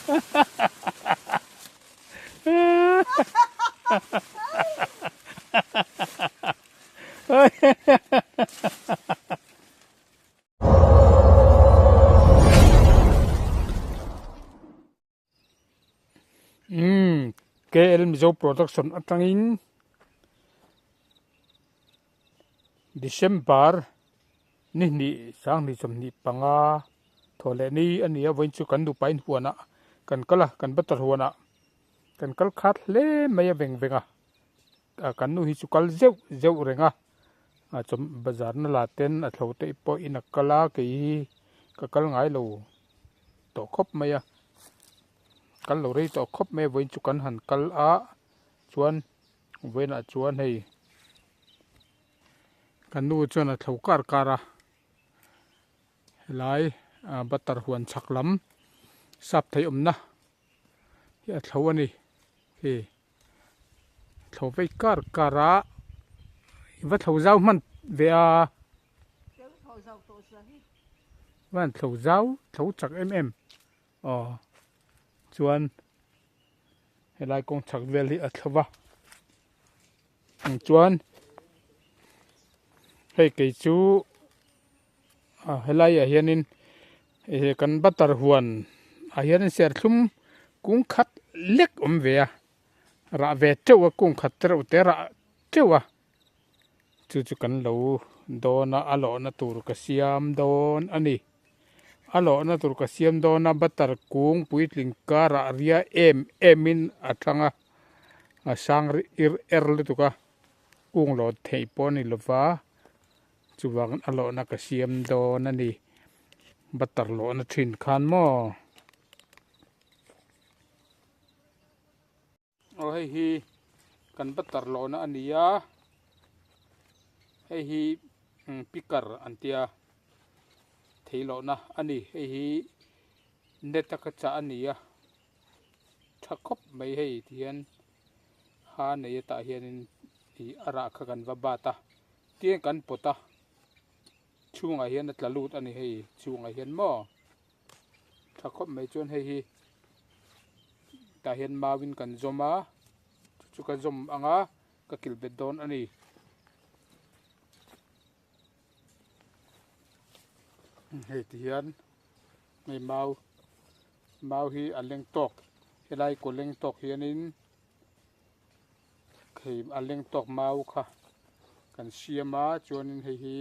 KL Mizo Production atangin December ni sang ni som ni panga thole ni ania voin chu kan du pain huana kan kala kan batar huana kan kal khat le maya veng venga kan nu hi chu kal zeu renga a chom bazar na la ten a thlote po in a kala ke ka kal ngai lo to khop maya kal lo rei to khop me voin chu kan han kal a chuan voin a chuan hei kan nu chuan a thlokar kara lai batar huan chaklam sap thei omna ya thlo ani he thlo vei kara va thlo zau man ve a van thlo zau thlo chak chuan helai kong chak vel hi a thlowa chuan hei ke chu helai a hianin kan batar huan a hianin ser thlum kung khat lek ve a ra ve tewa kung khat te ra tewa chu kan lo dona alo na tur ka siam don ani alo na tur ka siam dona batar kung puitling kara ria emin athanga a sang le tuka kung lo thei poni lova chuwang alo na ka siam don ani batar lo na thin khan mo hei hi kan batar lo na ania hei hi pikar antia theilo na ani hei hi netaka cha ania thakop mai hei thian ha nei ta hianin hi ara kha kan va bata tiang kan pota chunga hian tlalut ani hei chunga hian mo thakop mai chuan hei hi ta hian mawin kan zoma chu ka zom anga ka kilbet don ani hei tian mai mau hi aleng tok helai ko leng tok hianin khei aleng tok mau kha kan siama chuanin hei hi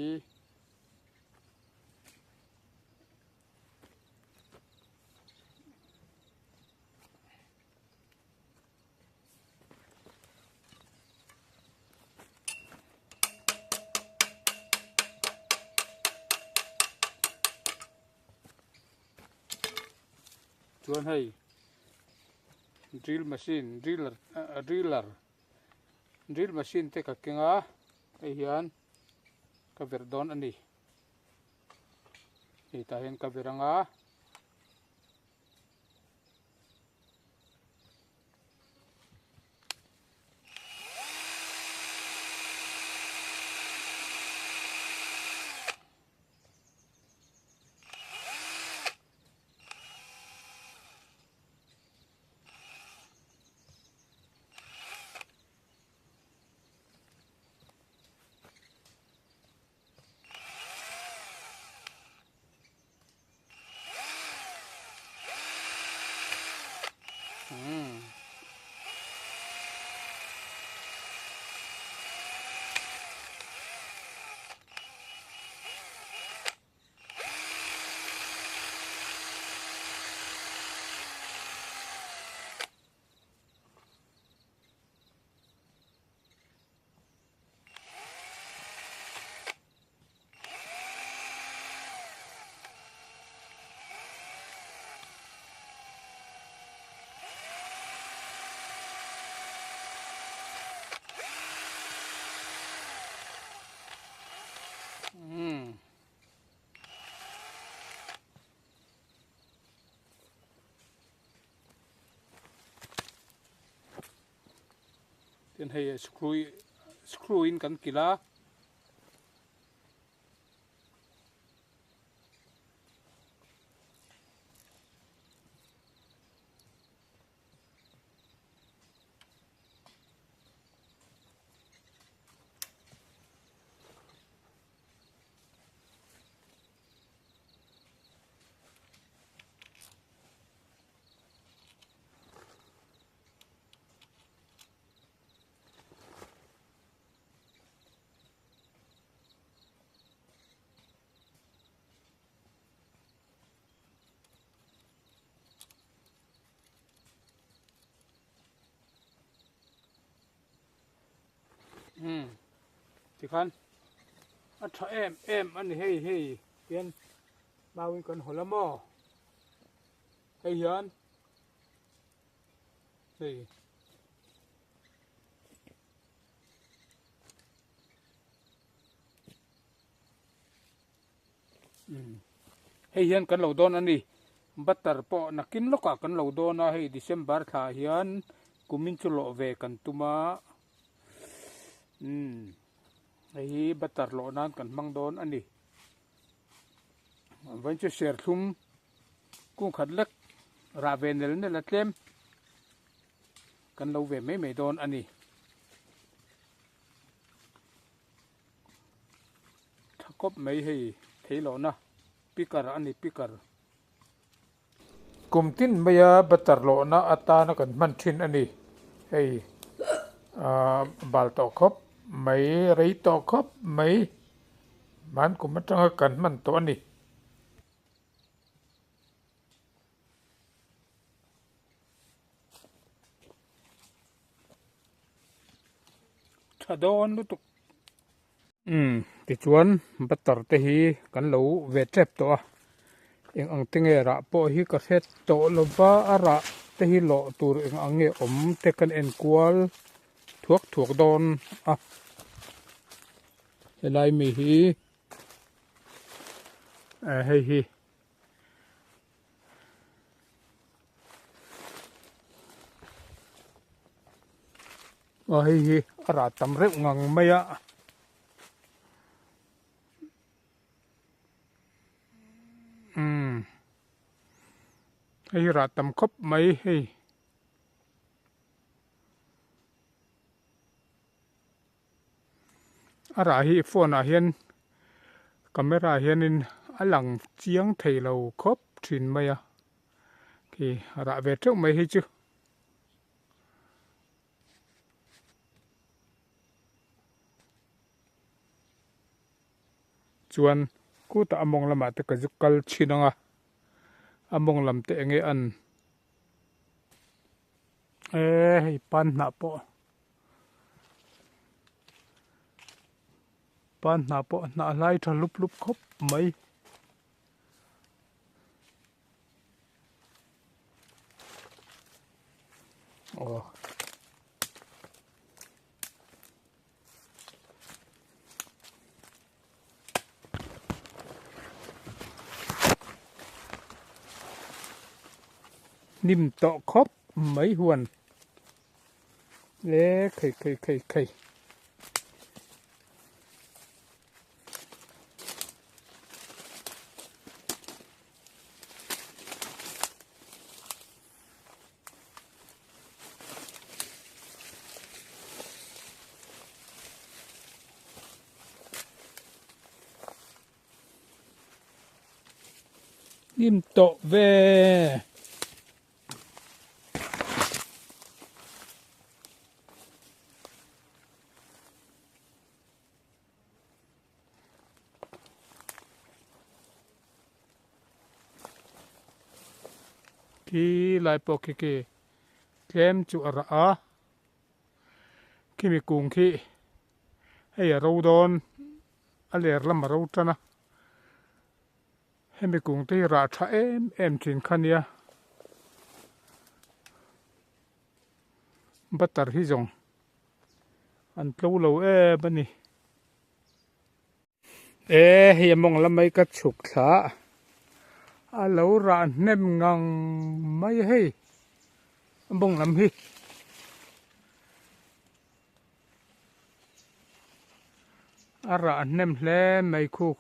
chuan hei drill machine drill machine te ka kenga hei hian ka ver don ani hei ta hian ka veranga ten hei screw in kan kila สิคันอัฐเอ็มอันนี้เฮ้เฮียนมาวิ่งกันหัวละหม้อให้เฮียนนี่ให้เฮียนกันเหล่าโดนอันนี้บัตรปอนักกินลูกกันเหล่าโดนนะให้ดิเซมเบอร์ท่าเฮียนกุมินจุโลเวกันตุมาไอ้บัตรโลนั้นกันมังโดนอันนี้วันจะเสียร์ทุ่มกุ้งขัดเล็กราเวนเดลนี่ละเต็มกันเราเวไม่โดนอันนี้ถ้ากบไม่ให้เทโลนะปิกร์อันนี้ปิกร์กุมตินไม่ยาบัตรโลนะอัตานะกันมันชินอันนี้ให้บาลตอกคบไม่ไรตอกคบไม่มันกุมมันต้องกันมันตัวนี้ถ้าโดนลุตุกติดชวนบัตรเตหีกันเหลาเวทเจ็บตัวเองอังติงเอระปอฮีกระเทศโตลบะอาระเตหีโลตัวเองอังเงอมเทกันเอ็นกวลถูกโดนอะไรมีฮีเฮ้ฮีเฮ้ฮีอาระตำเร็วงังไม่อะให้ระตำคบไม่ให้อะไรฮีโฟนอาเฮียนกัมเมราเฮียนินอลังเจียงไทยเราคบถินไม่อะที่ระเวทไม่ให้จูจวนกูตะอมงละมาตะกจุกลชินงะอมงลำเตงเงอันให้ปันหนาปอปันหนาปอหนาไล่ทะลุคบไม่โอ้นิ่มโตคบไม่หวนเล็กเคยนิ่มโตเวที่ลายปกเคเข้มจุระที่มีกุ้งที่ให้เราโดนอะไรละมาเราจ้ะนะให้มีกุ้งที่ราชาเอ็มจินขันยาบัตรฮิจงอันเปล่าเราบันนี่เฮียมองละไม่กระฉุกขาเราร้านเนมงังไม่ให้บงลำฮีร้านเนมเล่ไม่คู่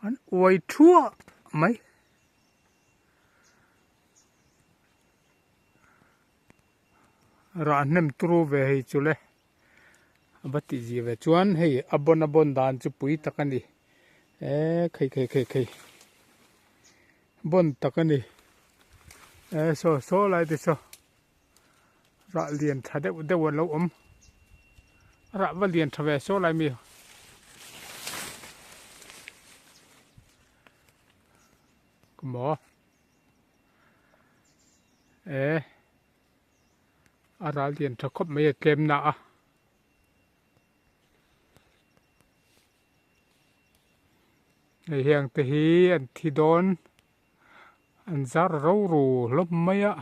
อันอวยทั่วไหมร้านเนมตรูเวให้จุเลยบัติจีเวชวนให้อบนดานจุปุยตะกันดิเคยบนตะกันดิโซไลดิโซระเลียนทัดเดวันเราระวเลียนทเวโซไลมีหมอ อาราเลียนทะคบไม่เกมนะในเฮียงตะฮีอันที่โดนอันซาเรารูลบไม่อะ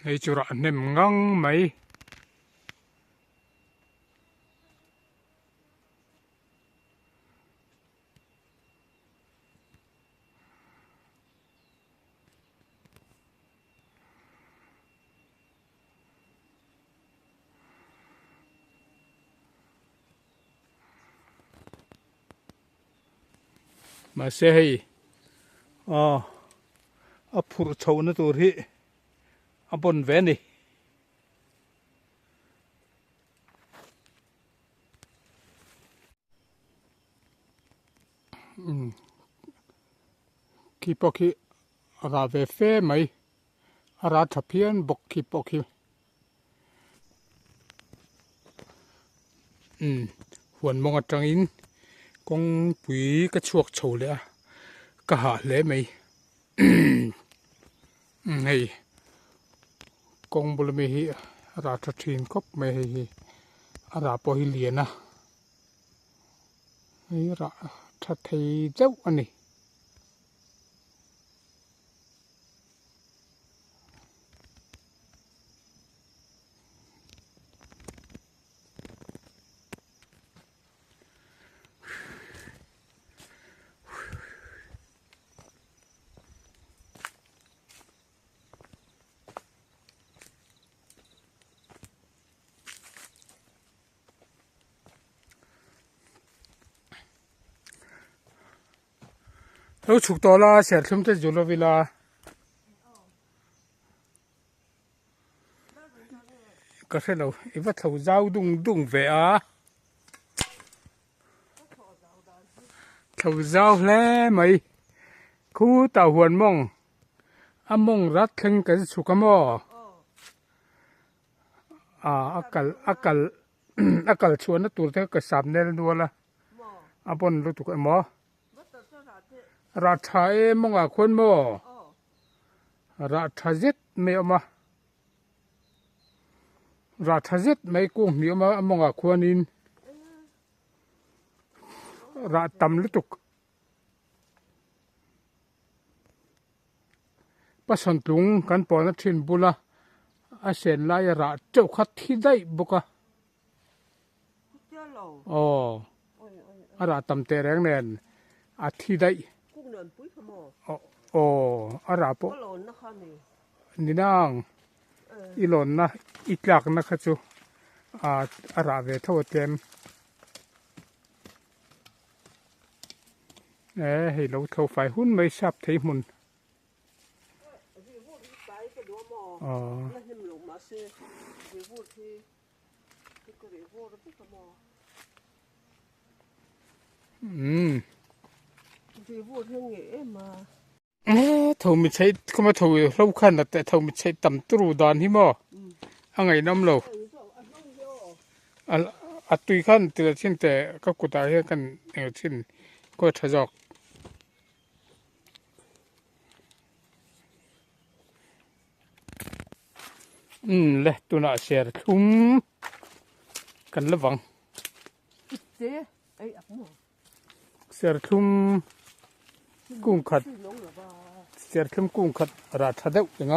ให้จุระเนมงังไหมมาเสียให้อับผูรชาวนะตัวที่อับบนเวนี่คีปอคีราเวเฟไหมราทับเพียนบกคีปอคีหวนมองจังอินกงปุ๋ยกระชวกโฉเลยกะหาเลยไหมให้กงบุลเมฮีราทัทินคบเมฮีราปอฮิเลียนะให้ราทัทยเจ้าอันนี้แล้วฉุกตัวละเสียทุ่มจะจุลวิลาก็ใช่เราอีว่าเขาเจ้าดุงเวะเขาเจ้าแล้วไหมคู่ตาหวนมองมองรัดทึงกันสุกมออากาศชวนนะตัวเธอก็สามเดือนดูละบนรู้ตุกหมอราชามองคนมอราชาเจ็ดไม่ออกมาราชาเจ็ดไม่กุ้งมีออกมามองคนอินราตำลุตุกปัสสันตุงกันปอนัทินบุละอาเซนลายราเจ้าขัดที่ได้บุกะอ๋อราตำเตแรงเนนอาที่ได้โอ้ราปนี่นางอีหล่นนะอีกหลักนะครับจูราเวทโทเต็มให้เราเท่าไฟหุ้นไม่ทราบที่มุนเท่าไม่ใช่เขามาเท่าเราขันแต่เท่าไม่ใช่ต่ำตรูดอนที่มอไงน้ำเราตุยขันแต่เช่นแต่ก็กุตาเรื่องกันเช่นก็ทะจอกเลยตัวน่าเสียทุ่มกันระวังเสียทุ่มกุ้งขัดเสียทุ่มกุ้งขัดราชาเด็กยังไง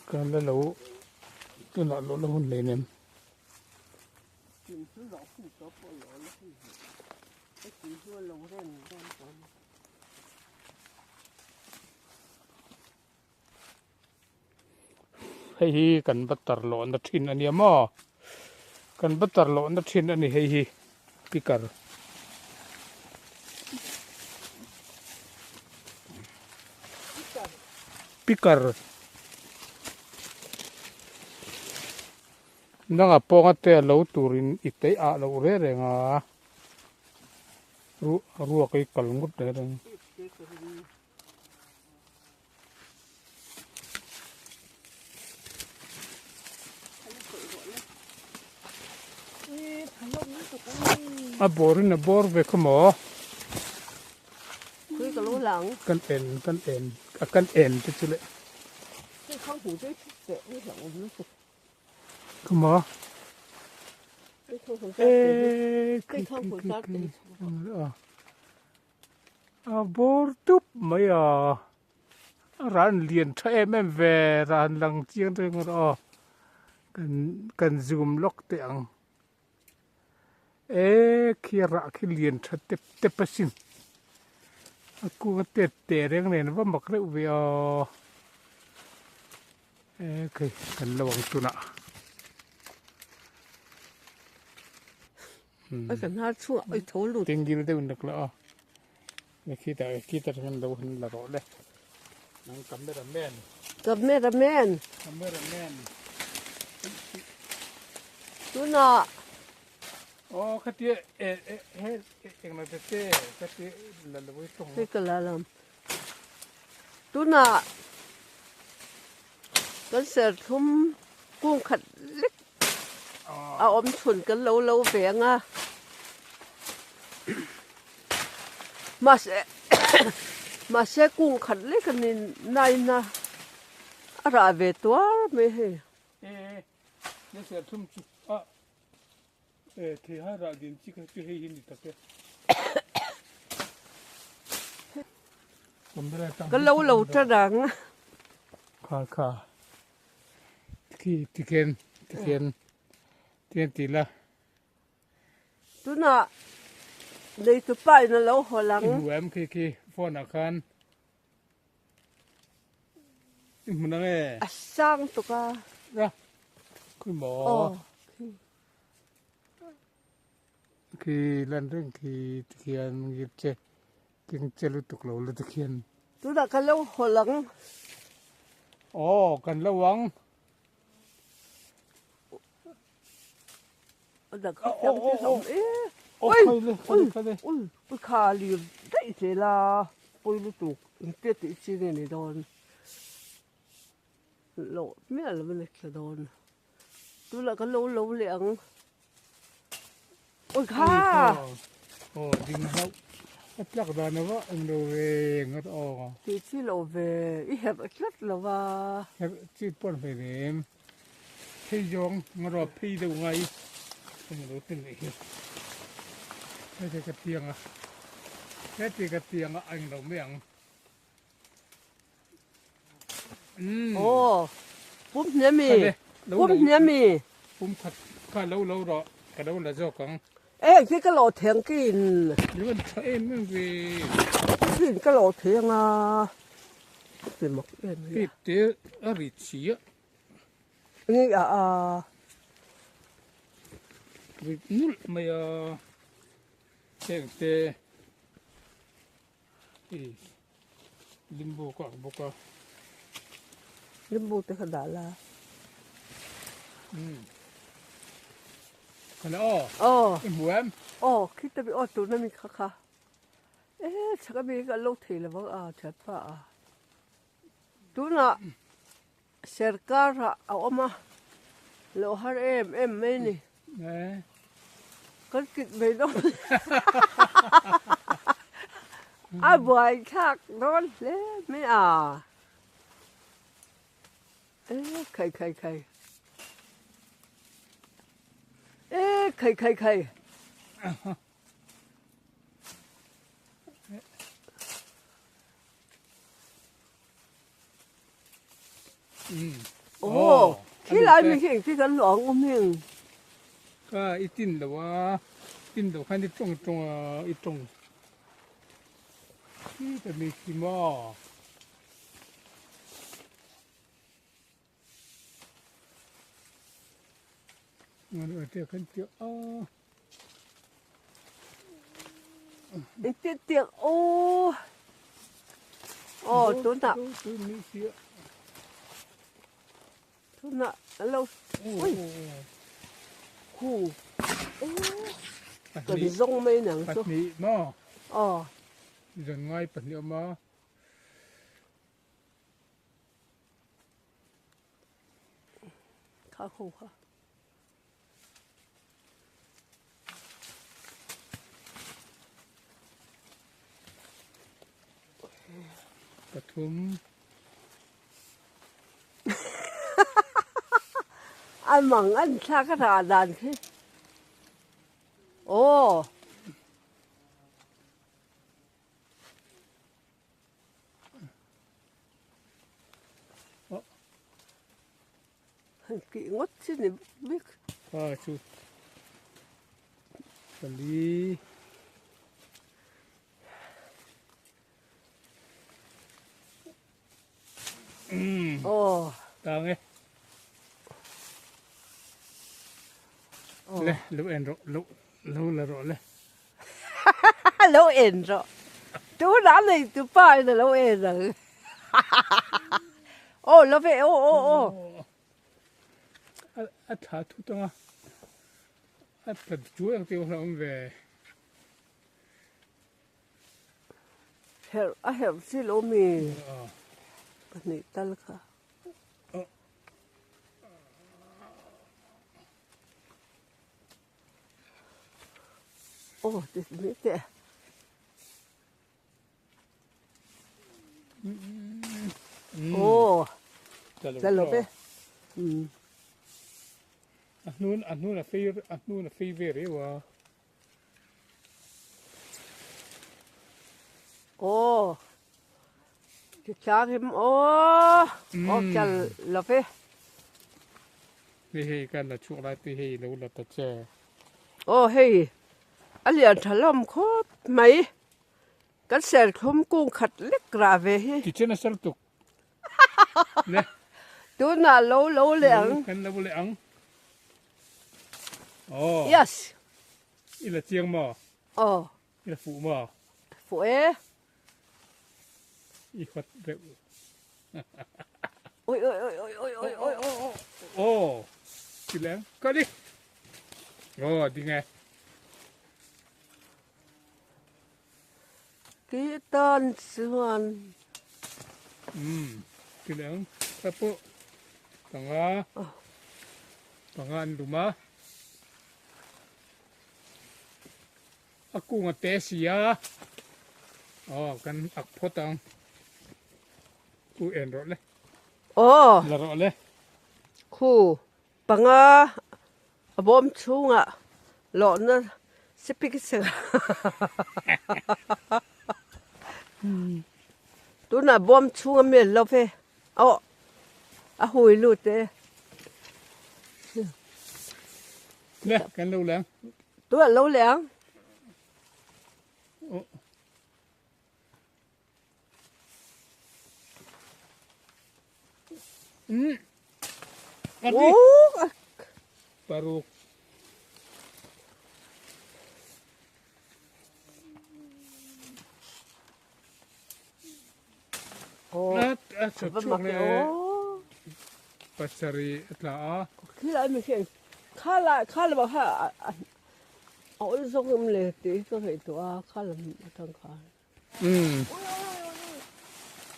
กันแล้วเราตัวน่าเราหุ่นเลยเนี่ยให้กันบัตรหลอนนัดทินอันนี้มั่กันบัตรหลอนนัดทินอันนี้ให้พิการนั่งปองเตะเราตูรินอิตย์เราเรื่อง รัวcái cẩn ngút đấy rồi à bor về cái mỏ cái lỗ lẳng căn ền chứ chứ lệ cái không phủ cái tệ cái lỗ nó cái mỏ cái không phủ ê cái không phủ bor túp mấy ran liền cho em về ran lăng chiên thôi ngồi cần zoom lock tiếng khi ra khi liền cho tép tép xin aku tép tép yang này nó mặc rượu về cái cần lâu tu nè cái cần hát chua cái thấu lụt tiếng gì nó đều được là khi ta cần lâu hơn là rõ đấy năng cameraman chú nọ cái tiệt em nói tiệt cái tiệt là với tung cái là làm chú nọ cái sợi thumกุ้งขัดเล็กเอาอมฉุนกันlâu về à mà sẽ cùng khẩn lấy cái này na ra về tua mấy he nó sẽ thum thì hai ra điện chỉ cái hay hình được cái cái lâu cho rằng khá khi tiền tỷ là chú nọ đây tụi bay nó lâu hồ lắng em khi phone akan mình nói sang tụi ca ra cái mỏ khi lần trước khi tiền nghiệp chế kinh chế lúc tục lâu lúc thực hiện chú nọ cái lâu hồ lắng cần lâu vắng được không cái sống ôi khá liền đấy thế là ôi lúc tục tiết tị chi này đòn lộ mấy là bên này đòn chú là cái lâu liền ôi khá đình hậu chắc là nó có anh đồ về ngất thì chỉ lộ về ít hẹp rất là và chỉ buồn phải nếm phi giống ngõ phi đâu ngay không có tin này cái tiếng cái tiếng anh đâu miệng bún nhá mì bún thật khá lâu rồi cái đâu là do con cái lò thiêng kín nhưng mà em mới về cái lò thiêng thì một cái tía ở vị trí á nghe vì nút mày tê limbo cả limbo tới đã là cái đó em mua em khi ta bị tụi nó mình khá chắc cái cái lâu thì là vẫn chết pa tụi nó serkar mà lo har em mấy nè cái kịch về đó buổi khác đó lẽ mấy khay khay khi lại mình hiện cái gần loạn của mình ít tin là wa tin đâu khai đi trông ít trông khi ta bị gì mà người ở đây khăn tiêu tiệc tôi nạ lâu ui cần rong mây nắng bát mì mà Ồ, rồi ngay bật nhựa mà khá khổ hả? bật thum Anh mong anh xa cái rà đàn thế. Ồ, kỹ ngất chứ này biết. chú đi Ồ, tao nghe lê lũ en rộ lũ là rộ lê lâu ền rồi. Chú đã này chú phải là lâu ền rồi. Ô, lâu về, ô. thả thu tông à bật chú đang tiêu lòng về Hiểu xí lô mì. ờ Này ta là khá. Ồ, thế biết thế. Ồ, ta lâu về. anh nuôn là phi về đấy wa Ồ, cái cha em ô cha lâu về. thì cái là chuột lại thì lũ là tạt chè Ô hey, anh liền thằng lâm khốt mấy. Cái xe không cũng khát lết ra về he. thì trên là sao tục nè Tôi là lâu liền. cái là vô lệ ăn ồ Yes. ý là chiêng mà Ồ, ý là phụ mà phụ ế. ý khoát rượu Ôi. ồ chị lén có đi ồ đi nghe Cái tên xuân. chị lén sắp bộ tanga anh đúng mà aku ngetes ya kan akpo tang ku en ro le Ồ, la ro le khu. Bằng à, bom chung à. Lộn nó. Sẽ bị cái sự. Tôi là bom chung à miền lâu về. Ồ, hồi lụt đấy. le kan lâu lang Tôi là lâu lẽng. Adi Ồ, baru ồ. chụp Vẫn chụp mặc le ồ. pasari atla Khi lại mình khen. Khá là bảo hả. Ôi dòng em lệ tí có thể tụi khá là thằng khá.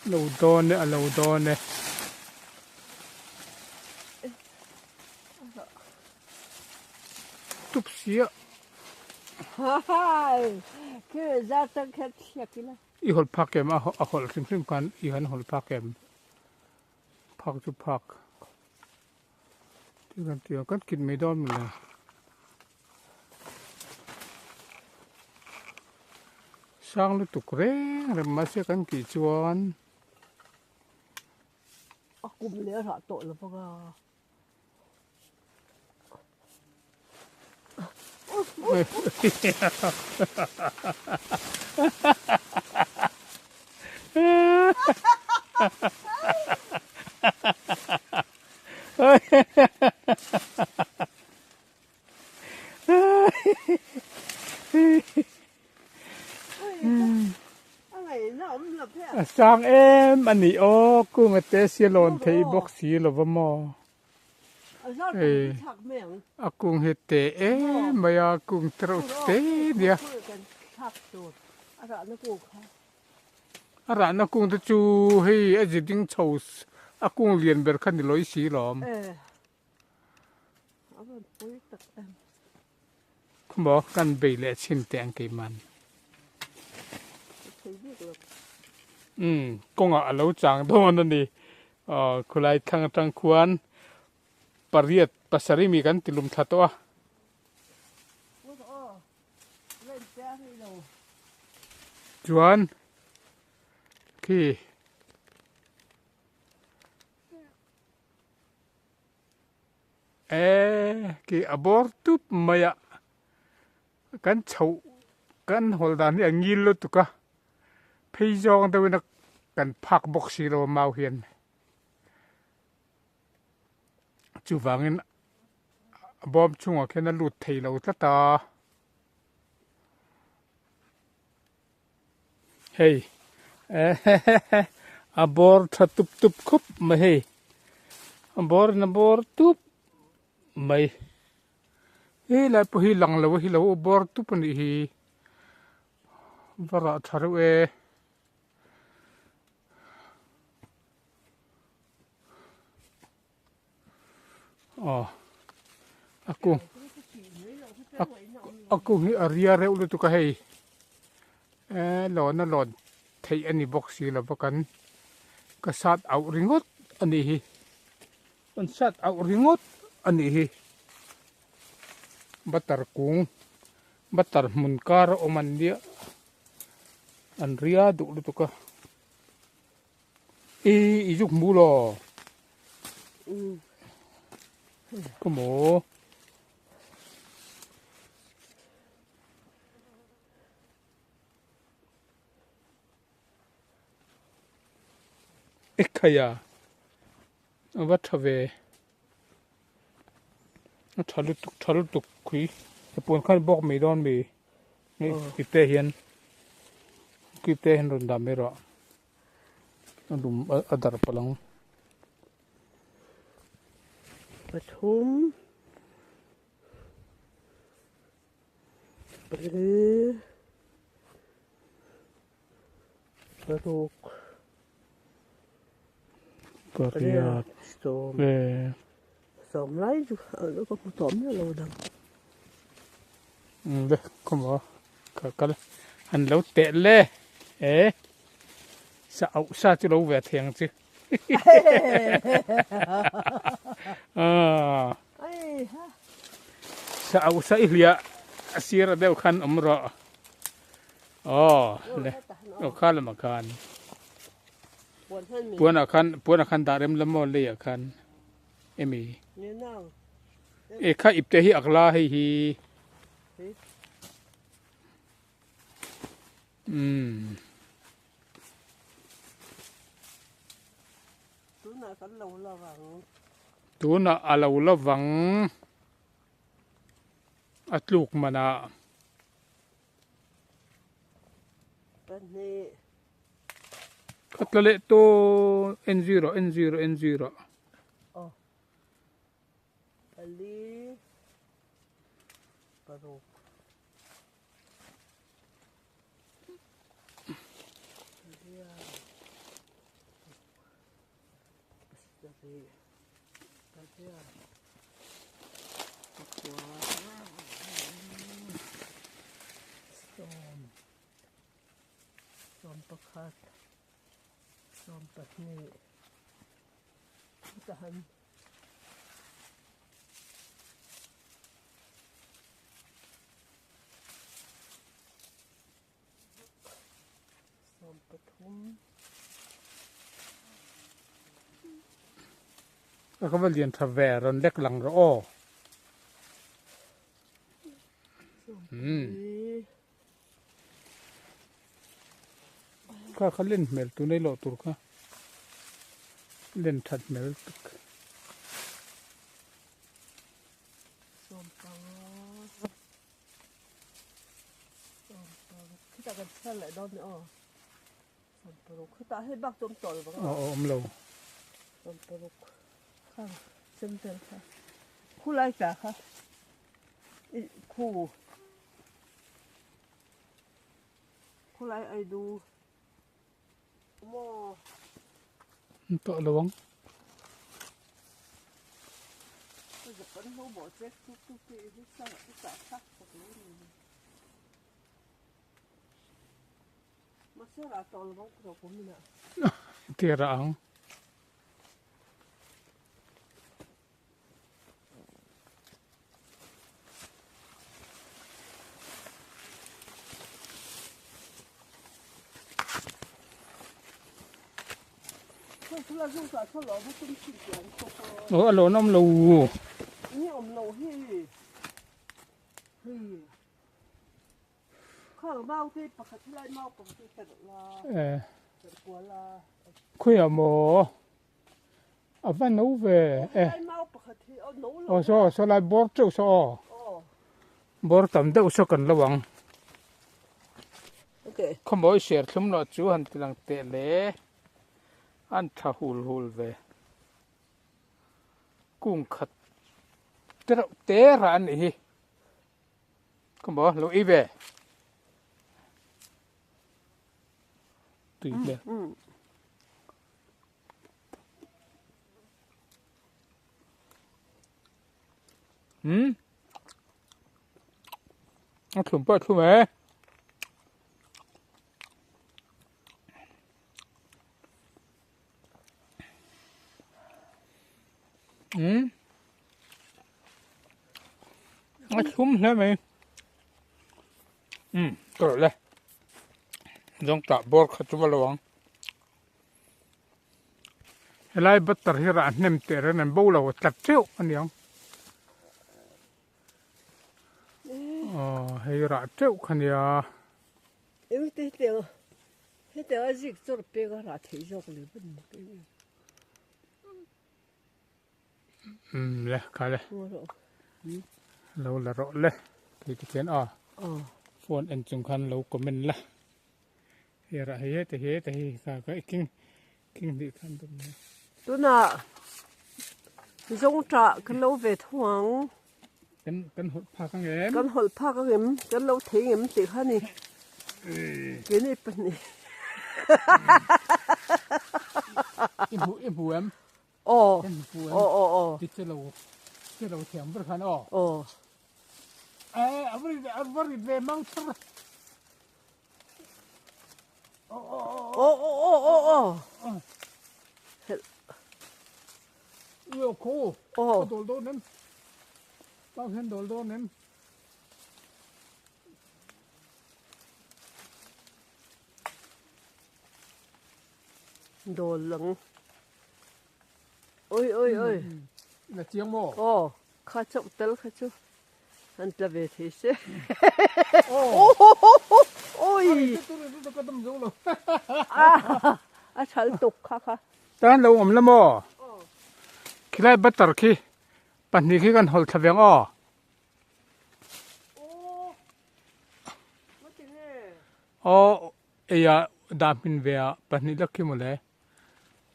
lâu đòn nè tụp xía Hai. Cái ra tăng khét xẹt kì là. i hol pak em a hol sim kan i han hol pak em pak chu pak ti kan ti kan kin me don mi le sang lu tuk re ma se kan ki chuan Cũng lẽ rõ tội là bao giờ. Này nó ấm lập thế. sang em anh ni o ku nga te si lon thei box si lo va mo Rõ ràng chạc miệng. akung he te e maya kung trau te dia Chạc rồi. อะไรนะกูค่ะ อารานักกุ้งตะจูให้ไอ้จิดิ้งเฉาอากุ้งเรียนเบอร์คันนี่ร้อยสีหลอมเอาเป็นปุ๋ยตักเต็ม คุณบอกกันไปเลยชินแตงกี่มันใช้เรียกเลย กุ้งอ่ะเราจังโดนนั่นนี่คุณไล่ทางควรปริยัติภาษาริมีกันติลุมทัดตัวว่าเล่นแจ้ให้เรา จวนที่กี่อบอร์ตุบมายะกันเฉากันฮอลดานี่อังยิลลุตุกะพี่จองตัวนักกันพักบกสีเราเมาเฮียนจูฟังเงินบอมช่วงแค่นั้นหลุดไทยเราตตาเฮ้ยอบอร์ทัดตุบคุบมาเฮ้ยอบอร์ตุบไม่เฮ้ยแล้วพอฮิลังแล้วฮิลาวอบอร์ตุบนี่ฮีบาระทารุเอaku ni area reu lu tu ka hei lon na lon thei ani box si la bakan ka sat au ringot ani hi on sat au ringot ani hi batar kung batar munkar oman dia an ria du lu tu ka ijuk mulo como ekaya wathave thalu tuk khui pon khan bok me don me ni kipte hian ron da me ro adum adar palang ปทุมปรือปรุก Pariat สมสมไรจุแล้วก็ผสมเนี่ยเราดัง le como kakal han lo te le sa chu lo ve theng chu sa ihlia asira deu khan umra le o khala makan puan akan darem lamo le akan emi kha ipte hi akla hi tu na alo lawang atluk mana katlale to n0 ali paruk som pakat som patni tahan som patumก็ว่าเรียนทาแวรอนเล็กหลังรอก็เขาเล่นเมลตัวในโลตุร์กเล่นทัดเมลตุกคือตากันสั่นแหละดอนเนี่ยส่วนปลุกคือตาให้บักจมต่อยบ้างโลส่วนปลุกค่ะเต็มค่ะคู่ไล่จ่าค่ะคู่ คนไรไอ้ดูโม่ ตัวระวัง ก็จะเป็นโม่บอกเจ๊ทุกทีที่สั่งที่สั่งสักสักนิดนึงมาเชื่อเราตอนเราเราผมนี่นะ เทียระอังเราต้องการเขาหล่อให้ตุ้มชิ้นเดียว โอ้อโลน้ำลู นี่อมโลเฮ้ข้างเมาที่ปกติไล่เมาปกติแต่ละแต่กลัวละ คุยอะโมอาวันนู้เวไล่เมาปกติเอาหนูล โอ้โซโซไลบอร์เจ้าโซ อ๋อบ อร์ตั้มเด้อโซกันระวัง โอเค ขโมยเสียทุ่มหนอจูหันติลังเตะเล่อันท่าหูลเวกุ้งขัดเตะร้านนี้ขโมยลูกอีเวตีเลยเอาถุงเปิดถุงไหมเอาถุงได้ไหมก็เลยต้องตัดบอร์ขัดจุบระวังไล่บัตรที่ร้านเนี่ยเตะร้านบูเราตัดเจ้าอันนี้ให้ร้านเจ้าคันนี้เอ้ยเดี๋ยวจิกจดเปียกระดาษที่จอกเลยเป็นเลยค่ะเลยเราละรอเลยที่เขียนโฟนอันสำคัญเราก็มันละเฮียระเฮียแต่ค่ะก็กิ้งดีคันตรงนี้ตัวน่ะจงจ่ากันเราเวทหวังกันหดผ้าข้างเอ็มกันหดผ้าก็เห็นกันเราเทเห็นติดข้านี่เกี่ยนี่เป็นนี่อิมพูเอ็มโอ้ที่เราเถียงประคันเอาบริเวณมังสระโยโคโดนนั้นเราเห็นโดนนั้นโดนหลังโอ้ยน่ะเจียงโม่ข้าชอบเตลข้าชอบอันจะเวทีเสโอ้ยตัวก็ต้องรู้เลยฉันตกค่ะตอนเราละโม่คิดไรบัตรคีปันนี้คือกันหดทะเบียงเอียดามินเวียปันนี้ลักขี้หมดเลย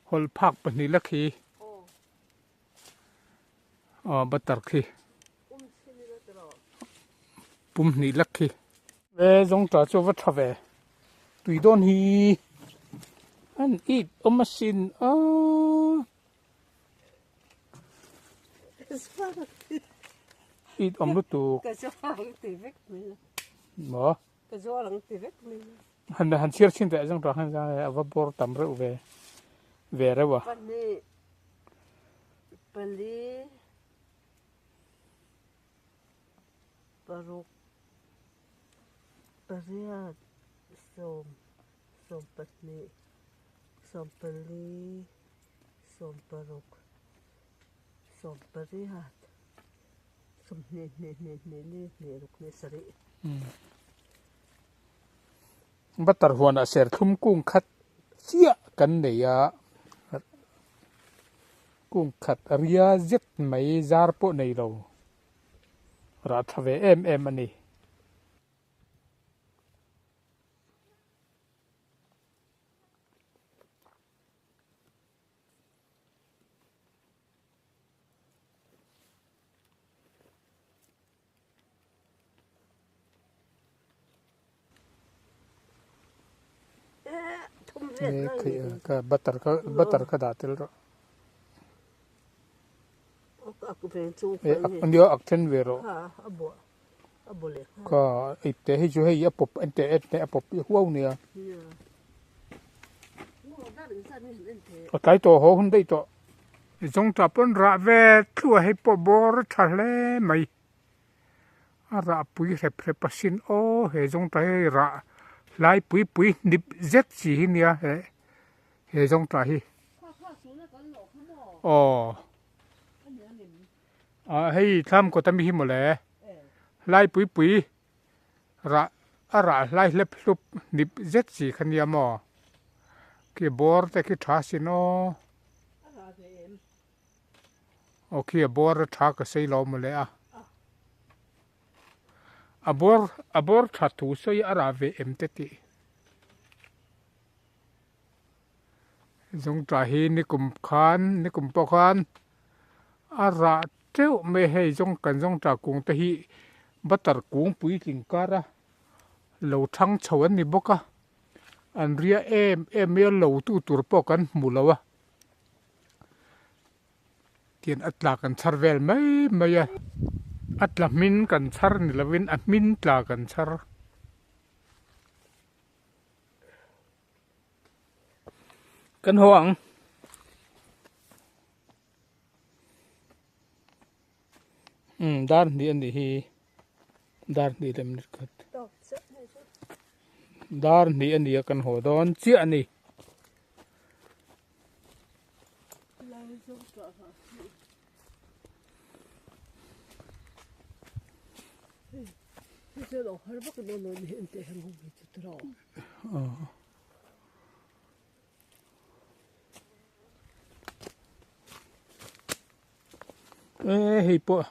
หดพักปันนี้ลักขี้บัตรคีปุ่มนี้ลักขี้เวจงจ่าจูวัดทะเวตุยโดนฮีอันอีดมาสินอีดลุตุกระจกหลังตีเวกมีบ่กระจกหลังตีเวกมีหันเชียร์ชินแต่จังตัวหันจะว่าบอร์ตัมเรอเวเรวะปันนี้ปลีปรุกปริยัดสมปัตนีสมปลีสมปรุกสมปริยัดสมเนรุกเนสริบัตรหัวน่ะเสียทุ่มกุ้งขัดเสียกันเนี่ยกุ้งขัดเรียจิตไม่จาร์ปในเรารัฐเวเอ็มอันนี้ ne ka batar ka datil ro aku pengen chung e andio akten vero ha abo le ka itte hi ju hei apop ente ette apop huau nia o tai to ho hun dei to jong ta pon ra ve thua hei po bor thale mai ara pui rep repasin o he jong ta hei ra lai pui nip zet chi nia he jong ta hi o hei tham ko tam hi mo le lai pui ra ara lai lep lup nip zet chi khania mo ki bor te ki tha sin o o ki bor tha ka sei lo mo le a bor tha tu sei ara ve em te ti jong ta hi ni kum po khan ara teu me hei jong kan jong ta kung te hi batar kung pui king kara lo thang chawan ni boka an ria em me lo tu tur po kan mulawa tian atla kan charvel mai atla min kan char ni lawin a min tla kan char kan hoang dar ni an hi dar ni lem ni khat dar ni an ni kan ho don chi ani Thế đó hay bắt cái đồ này hiện tại hàng không bị chết rồi. Hei po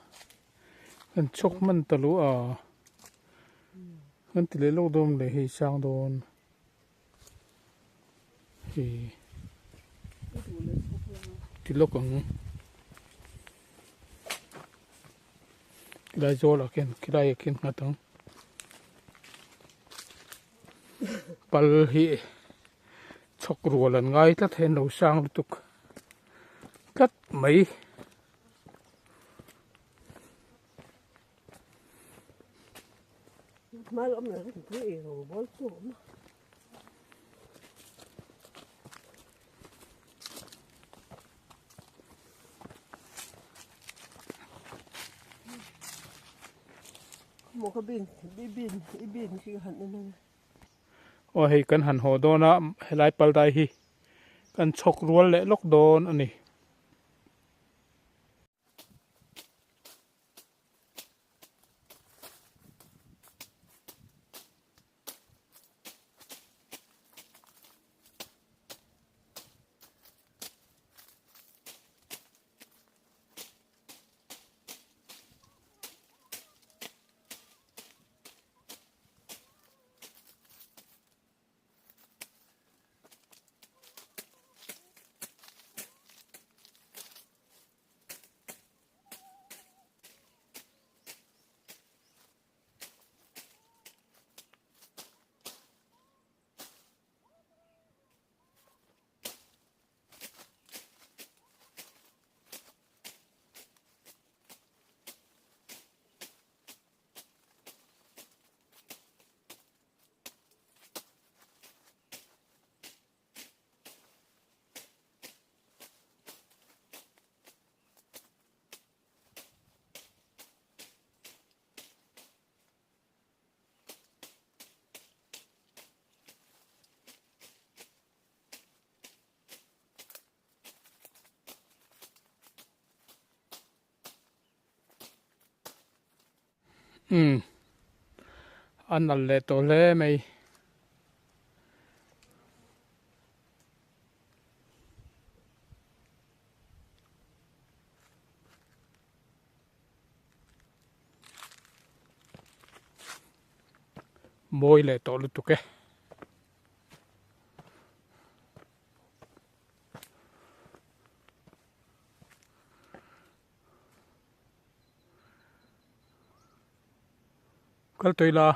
kan chok man talu kan tile lo dom le hei sang don hei tilo kang kidai zo la ken kidai ken ngatang pal hi chok rualan ngai ta then lo sang tuk kat mai Mal om là cái gì rồi bó xuống. Một cái bin khi hẳn lên. o hei kan han ho dona helai pal dai hi kan chok rual le lok don ani an al le to le mai moi le to lu tu ke kal toila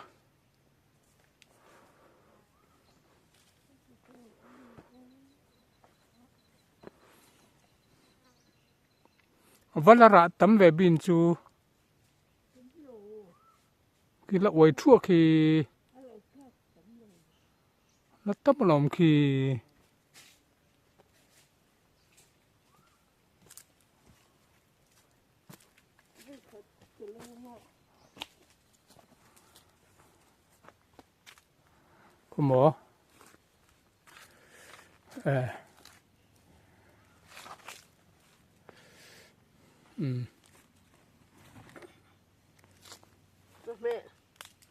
valara tam ve bin chu khi là uai thua khi là tấp lòng khi có mỏ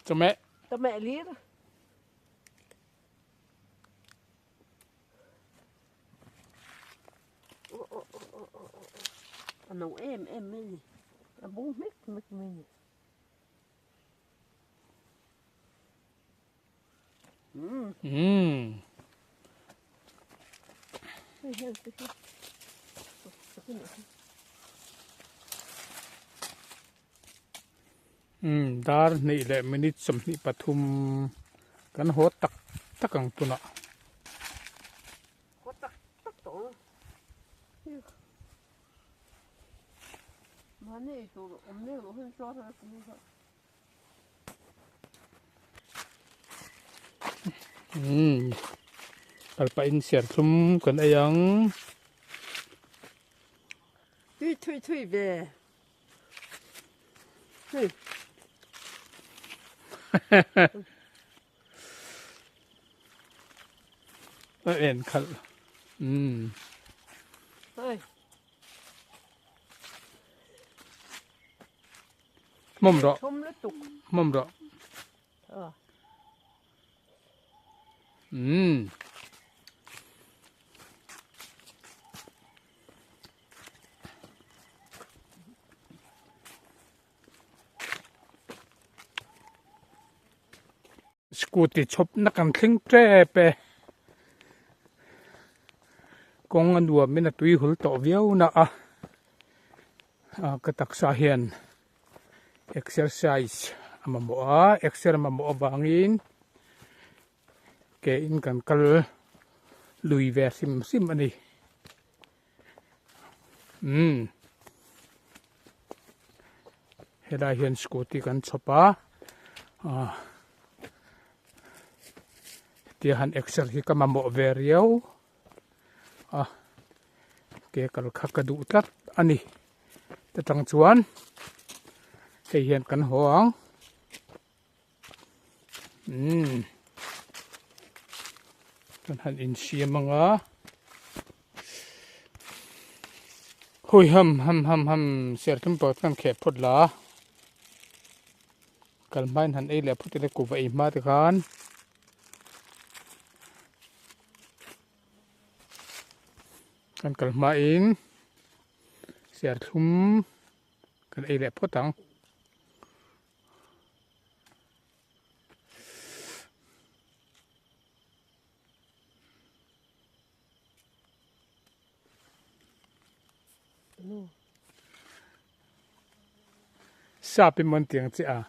cho mẹ tao mẹ lý đó nó em mình là bún mít mình dar ni le minute som ni pathum kan ho tak takang tuna có tắc tắc tổ mà này tổ ông này cũng cho thôi cũng không kalpa in siar thum kan ayang thui về thui en khal thôi mom ro không nó tục mom ro scooty chop na kan thling tre pe kong an wa min a tui hul to viau na ka taksa hian exercise amamo exer amamo wangin ke in kan kal lui ve sim ani hela hian scooty kan chopa tia han exer hi kamamo ve riau ke kal khakadu tlat ani ta tang chuan hei hian kan hoang kan han in siamanga hoi ham ser thum pot kan khe phut la kalmain han ei le phutile ku vai ma te khan kan kalma in ser thum kan ei le phutang sa pi mon tiang chi a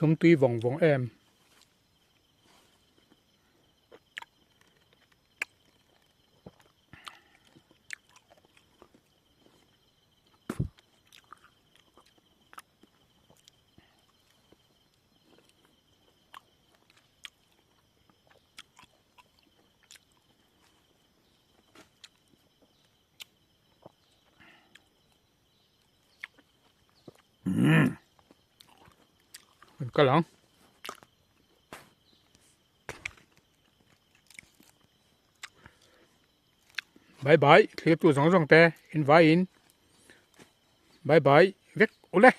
không tuy vòng vòng em mình có lắm bye bye clip tu giống giống te in vai in bye bye vek ole